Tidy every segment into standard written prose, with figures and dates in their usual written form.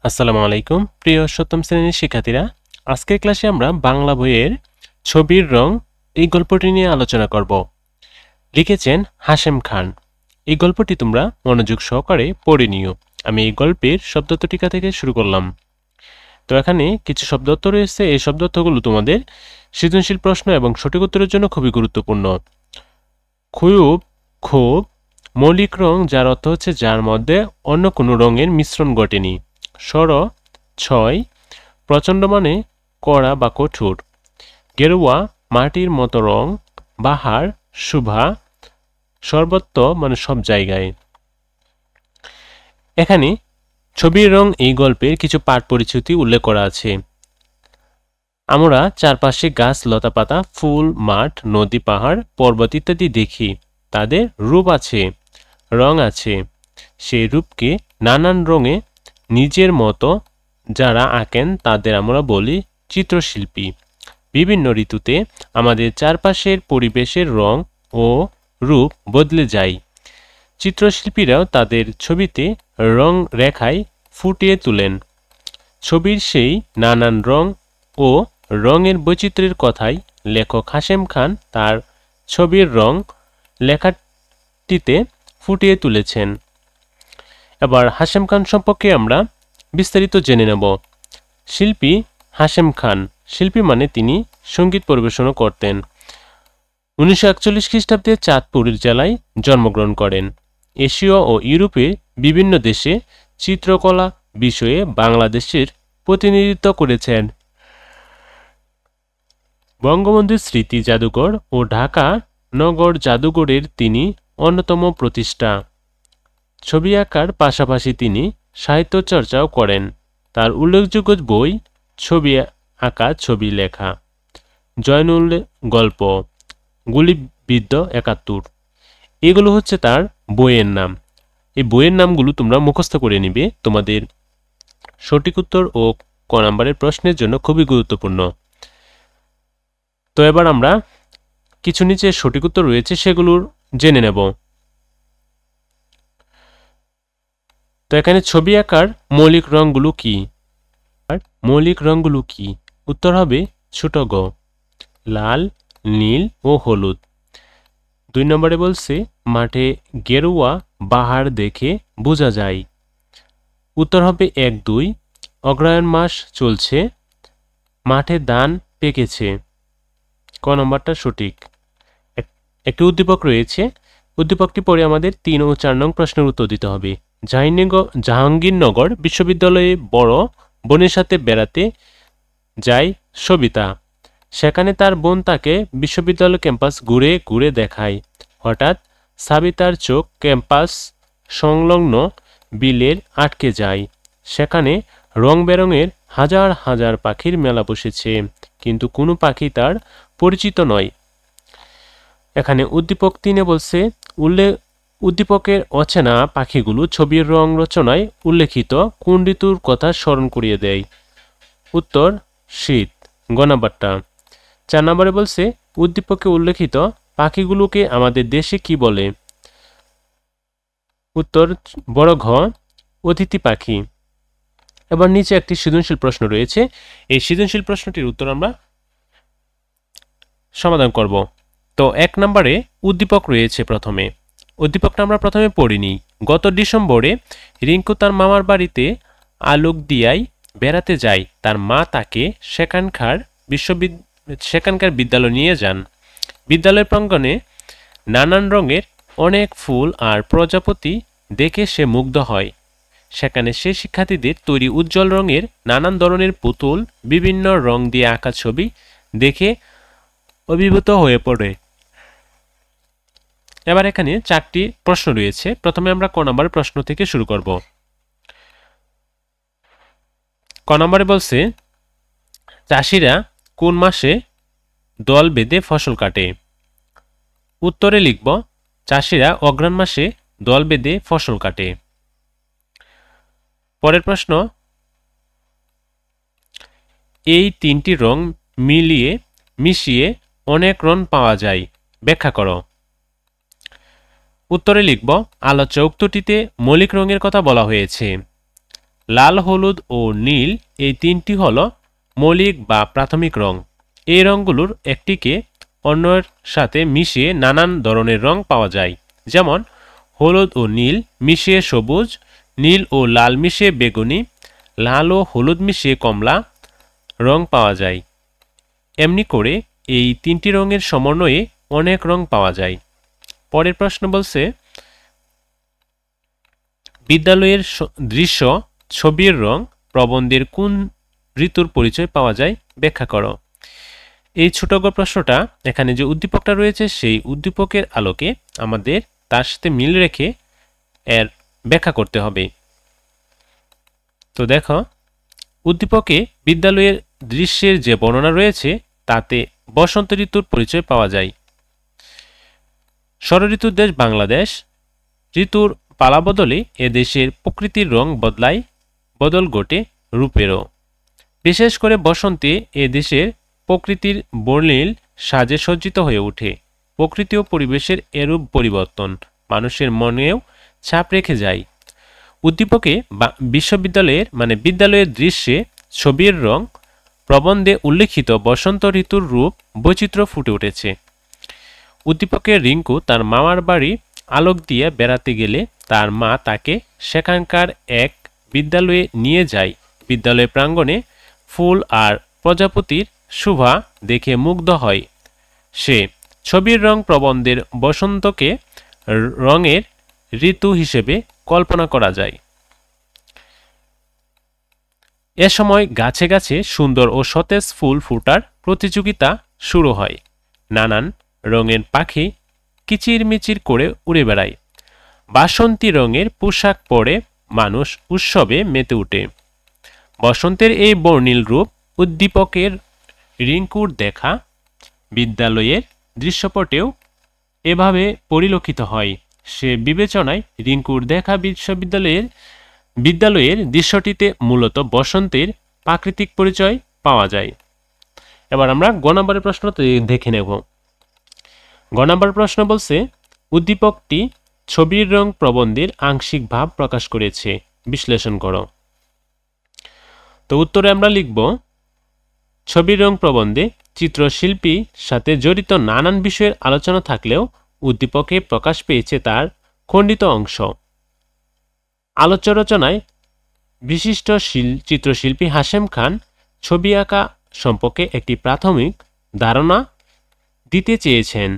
আসসালামু আলাইকুম প্রিয় সপ্তম শ্রেণীর শিক্ষার্থীরা, আজকের ক্লাসে আমরা বাংলা বইয়ের ছবির রং এই গল্পটি নিয়ে আলোচনা করব। লিখেছেন হাশেম খান। এই গল্পটি তোমরা মনোযোগ সহকারে পড়ে নিও। আমি এই গল্পের শব্দার্থটিকা থেকে শুরু করলাম। তো এখানে কিছু শব্দার্থ রয়েছে। এই শব্দার্থগুলো তোমাদের সৃজনশীল প্রশ্ন এবং সঠিক উত্তরের জন্য খুবই গুরুত্বপূর্ণ। খুব, খুব, মৌলিক রং যার অর্থ হচ্ছে যার মধ্যে অন্য কোনো রঙের মিশ্রণ ঘটেনি। সর, ছয়, প্রচণ্ড মানে কড়া বা কঠোর। গেরুয়া, মাটির মতো রং। বাহার, শুভা, সর্বত্র মানে সব জায়গায়। এখানে ছবির রং এই গল্পের কিছু পাঠ পরিচিতি উল্লেখ করা আছে। আমরা চারপাশে গাছ, লতাপাতা, ফুল, মাঠ, নদী, পাহাড়, পর্বত ইত্যাদি দেখি। তাদের রূপ আছে, রং আছে। সেই রূপকে নানান রঙে নিজের মতো যারা আঁকেন তাদের আমরা বলি চিত্রশিল্পী। বিভিন্ন ঋতুতে আমাদের চারপাশের পরিবেশের রং ও রূপ বদলে যায়। চিত্রশিল্পীরাও তাদের ছবিতে রং রেখায় ফুটিয়ে তোলেন। ছবির সেই নানান রং ও রঙের বৈচিত্র্যের কথাই লেখক হাশেম খান তার ছবির রং লেখাটিতে ফুটিয়ে তুলেছেন। এবার হাশেম খান সম্পর্কে আমরা বিস্তারিত জেনে নেব। শিল্পী হাশেম খান। শিল্পী মানে তিনি সঙ্গীত পরিবেশনও করতেন। 1941 খ্রিস্টাব্দে চাঁদপুর জেলায় জন্মগ্রহণ করেন। এশীয় ও ইউরোপে বিভিন্ন দেশে চিত্রকলা বিষয়ে বাংলাদেশের প্রতিনিধিত্ব করেছেন। বঙ্গবন্ধু স্মৃতি জাদুঘর ও ঢাকা নগর জাদুঘরের তিনি অন্যতম প্রতিষ্ঠা। ছবি আঁকার পাশাপাশি তিনি সাহিত্য চর্চাও করেন। তার উল্লেখযোগ্য বই ছবি আঁকা, ছবি লেখা, জয়নুল গল্প, গুলিবিদ্ধ 71, এগুলো হচ্ছে তার বইয়ের নাম। এই বইয়ের নামগুলো তোমরা মুখস্থ করে নিবে, তোমাদের সঠিক উত্তর ও ক নম্বরের প্রশ্নের জন্য খুবই গুরুত্বপূর্ণ। তো এবার আমরা কিছু নিচে সঠিক উত্তর রয়েছে সেগুলোর জেনে নেব। তো এখানে ছবি আঁকার মৌলিক রঙগুলো কি? মৌলিক রঙগুলো কি? উত্তর হবে ছোট গ, লাল, নীল ও হলুদ। 2 নম্বরে বলছে মাঠে গেরুয়া বাহার দেখে বোঝা যায়। উত্তর হবে 1, 2, অগ্রহায়ণ মাস চলছে, মাঠে ধান পেকেছে। ক নম্বরটা সঠিক। একটি উদ্দীপক রয়েছে, উদ্দীপকটি পরে আমাদের 3 ও 4 নং প্রশ্নের উত্তর দিতে হবে। জাহাঙ্গীরনগর বিশ্ববিদ্যালয়ে বড় বোনের সাথে বেড়াতে যায় সবিতা। সেখানে তার বোন তাকে বিশ্ববিদ্যালয় ক্যাম্পাস ঘুরে ঘুরে দেখায়। হঠাৎ সাবিতার চোখ ক্যাম্পাস সংলগ্ন বিলের আটকে যায়। সেখানে রং বেরঙের হাজার হাজার পাখির মেলা বসেছে, কিন্তু কোনো পাখি তার পরিচিত নয়। এখানে উদ্দীপক 3 বলছে উদ্দীপকের অচেনা পাখিগুলো ছবির রং রচনায় উল্লেখিত কোন ঋতুর কথা স্মরণ করিয়ে দেয়? উত্তর শীত, গ নাম্বারটা। 4 নম্বরে বলছে উদ্দীপকে উল্লেখিত পাখিগুলোকে আমাদের দেশে কি বলে? উত্তর বড় ঘ, অতিথি পাখি। এবার নিচে একটি সৃজনশীল প্রশ্ন রয়েছে, এই সৃজনশীল প্রশ্নটির উত্তর আমরা সমাধান করব। তো 1 নম্বরে উদ্দীপক রয়েছে। প্রথমে উদ্দীপকটা আমরা প্রথমে পড়িনি। গত ডিসেম্বরে রিঙ্কু তার মামার বাড়িতে আলোক দিয়ায় বেড়াতে যায়। তার মা তাকে সেখানকার বিদ্যালয় নিয়ে যান। বিদ্যালয় প্রাঙ্গণে নানান রঙের অনেক ফুল আর প্রজাপতি দেখে সে মুগ্ধ হয়। সেখানে সে শিক্ষার্থীদের তৈরি উজ্জ্বল রঙের নানান ধরনের পুতুল, বিভিন্ন রং দিয়ে আঁকা ছবি দেখে অভিভূত হয়ে পড়ে। এবার এখানে 4টি প্রশ্ন রয়েছে। প্রথমে আমরা ক নম্বরের প্রশ্ন থেকে শুরু করব। ক নম্বরে বলছে চাষিরা কোন মাসে দল বেঁধে ফসল কাটে? উত্তরে লিখব চাষিরা অগ্রহায়ণ মাসে দল বেঁধে ফসল কাটে। পরের প্রশ্ন, এই 3টি রং মিশিয়ে অনেক রং পাওয়া যায়, ব্যাখ্যা করো। উত্তরে লিখব আলোচ্য উক্তিটিতে মৌলিক রঙের কথা বলা হয়েছে। লাল, হলুদ ও নীল এই তিনটি হলো মৌলিক বা প্রাথমিক রং। এই রঙগুলোর একটিকে অন্যের সাথে মিশিয়ে নানান ধরনের রং পাওয়া যায়। যেমন হলুদ ও নীল মিশিয়ে সবুজ, নীল ও লাল মিশিয়ে বেগুনি, লাল ও হলুদ মিশিয়ে কমলা রং পাওয়া যায়। এমনি করে এই তিনটি রঙের সমন্বয়ে অনেক রং পাওয়া যায়। পরের প্রশ্ন বলছে, বিদ্যালয়ের দৃশ্য ছবির রং প্রবন্ধের কোন ঋতুর পরিচয় পাওয়া যায় ব্যাখ্যা করো। এই ছোট প্রশ্নটা এখানে যে উদ্দীপকটা রয়েছে সেই উদ্দীপকের আলোকে আমাদের তার সাথে মিল রেখে এর ব্যাখ্যা করতে হবে। তো দেখো, উদ্দীপকে বিদ্যালয়ের দৃশ্যের যে বর্ণনা রয়েছে তাতে বসন্ত ঋতুর পরিচয় পাওয়া যায়। ষড়ঋতুর দেশ বাংলাদেশ, ঋতুর পালা বদলে এ দেশের প্রকৃতির রং বদল ঘটে রূপেরও। বিশেষ করে বসন্তে এ দেশের প্রকৃতির বর্ণিল সাজে সজ্জিত হয়ে ওঠে। প্রকৃতি ও পরিবেশের এরূপ পরিবর্তন মানুষের মনেও ছাপ রেখে যায়। উদ্দীপকে বিদ্যালয়ের দৃশ্যে ছবির রং প্রবন্ধে উল্লেখিত বসন্ত ঋতুর রূপ বৈচিত্র্য ফুটে উঠেছে। উদ্দীপকের রিঙ্কু তার মামার বাড়ি আলোক দিয়ে বেড়াতে গেলে তার মা তাকে সেখানকার এক বিদ্যালয়ে নিয়ে যায়। বিদ্যালয় প্রাঙ্গণে ফুল আর প্রজাপতির শোভা দেখে মুগ্ধ হয় সে। ছবির রং প্রবন্ধের বসন্তকে রঙের ঋতু হিসেবে কল্পনা করা যায়। এ সময় গাছে গাছে সুন্দর ও সতেজ ফুল ফোটার প্রতিযোগিতা শুরু হয়। নানান রঙের পাখি কিচিরমিচির করে উড়ে বেড়ায়। বাসন্তী রঙের পোশাক পরে মানুষ উৎসবে মেতে ওঠে। বসন্তের এই বর্ণিল রূপ উদ্দীপকের রিঙ্কুর দেখা বিদ্যালয়ের দৃশ্যপটেও এভাবে পরিলক্ষিত হয়। সে বিবেচনায় রিঙ্কুর দেখা বিদ্যালয়ের দৃশ্যটিতে মূলত বসন্তের প্রাকৃতিক পরিচয় পাওয়া যায়। এবার আমরা গ নম্বরের প্রশ্ন দেখে নেব। গ নম্বর প্রশ্ন বলছে, উদ্দীপকটি ছবির রং প্রবন্ধের আংশিক ভাব প্রকাশ করেছে, বিশ্লেষণ করো। তো উত্তরে আমরা লিখব, ছবির রং প্রবন্ধে চিত্রশিল্পীর সাথে জড়িত নানান বিষয়ের আলোচনা থাকলেও উদ্দীপকে প্রকাশ পেয়েছে তার খণ্ডিত অংশ। আলোচ্য রচনায় বিশিষ্ট চিত্রশিল্পী হাশেম খান ছবি আঁকা সম্পর্কে একটি প্রাথমিক ধারণা দিতে চেয়েছেন।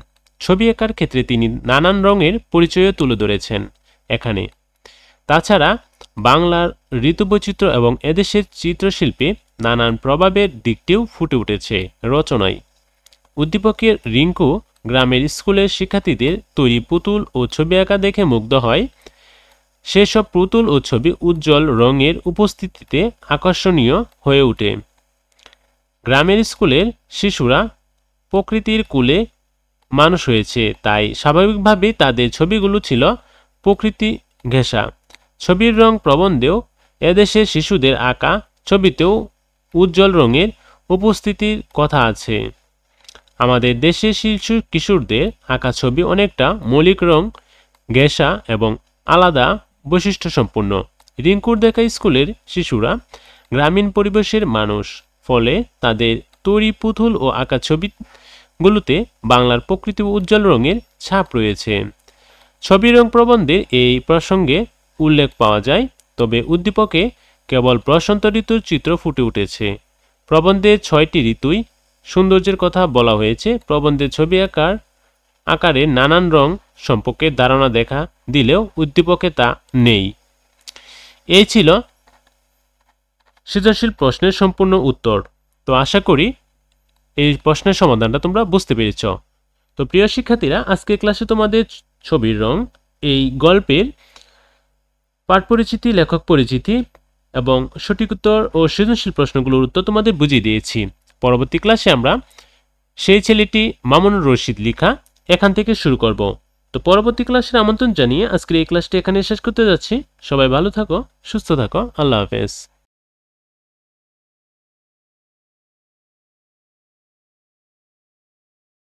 ছবি আঁকার ক্ষেত্রে তিনি নানান রঙের পরিচয়ও তুলে ধরেছেন এখানে। তাছাড়া বাংলার ঋতুবৈচিত্র্য এবং এদেশের চিত্রশিল্পে নানান প্রভাবের দিকটিও ফুটে উঠেছে রচনায়। উদ্দীপকের রিঙ্কু গ্রামের স্কুলের শিক্ষার্থীদের তৈরি পুতুল ও ছবি আঁকা দেখে মুগ্ধ হয়। সেসব পুতুল ও ছবি উজ্জ্বল রঙের উপস্থিতিতে আকর্ষণীয় হয়ে ওঠে। গ্রামের স্কুলের শিশুরা প্রকৃতির কূলে মানুষ হয়েছে, তাই স্বাভাবিকভাবেই তাদের ছবিগুলো ছিল প্রকৃতি ঘেঁষা। ছবির রং প্রবন্ধেও এদেশের শিশুদের আঁকা ছবিতেও উজ্জ্বল রঙের উপস্থিতির কথা আছে। আমাদের দেশের শিশু কিশোরদের আঁকা ছবি অনেকটা মৌলিক রং ঘেঁষা এবং আলাদা বৈশিষ্ট্য সম্পন্ন। রিঙ্কুর দেখা স্কুলের শিশুরা গ্রামীণ পরিবেশের মানুষ, ফলে তাদের তৈরি পুতুল ও আঁকা ছবিগুলোতে বাংলার প্রকৃতি উজ্জ্বল রঙের ছাপ রয়েছে। ছবি রং প্রবন্ধের এই প্রসঙ্গে উল্লেখ পাওয়া যায়, তবে উদ্দীপকে কেবল বসন্ত ঋতুর চিত্র ফুটে উঠেছে। প্রবন্ধের 6টি ঋতুই সৌন্দর্যের কথা বলা হয়েছে। প্রবন্ধের ছবি আকারে নানান রং সম্পর্কে ধারণা দেখা দিলেও উদ্দীপকে তা নেই। এই ছিল সৃজনশীল প্রশ্নের সম্পূর্ণ উত্তর। তো আশা করি এই প্রশ্নের সমাধানটা তোমরা বুঝতে পেরেছ। তো প্রিয় শিক্ষার্থীরা, আজকের ক্লাসে তোমাদের ছবির রং এই গল্পের পাঠ পরিচিতি, লেখক পরিচিতি এবং সঠিক উত্তর ও সৃজনশীল প্রশ্নগুলোর উত্তর তোমাদের বুঝিয়ে দিয়েছি। পরবর্তী ক্লাসে আমরা সেই ছেলেটি মামুনুর রশিদ লেখা এখান থেকে শুরু করব। তো পরবর্তী ক্লাসের আমন্ত্রণ জানিয়ে আজকের এই ক্লাসটি এখানে শেষ করতে যাচ্ছি। সবাই ভালো থাকো, সুস্থ থাকো, আল্লাহ হাফেজ।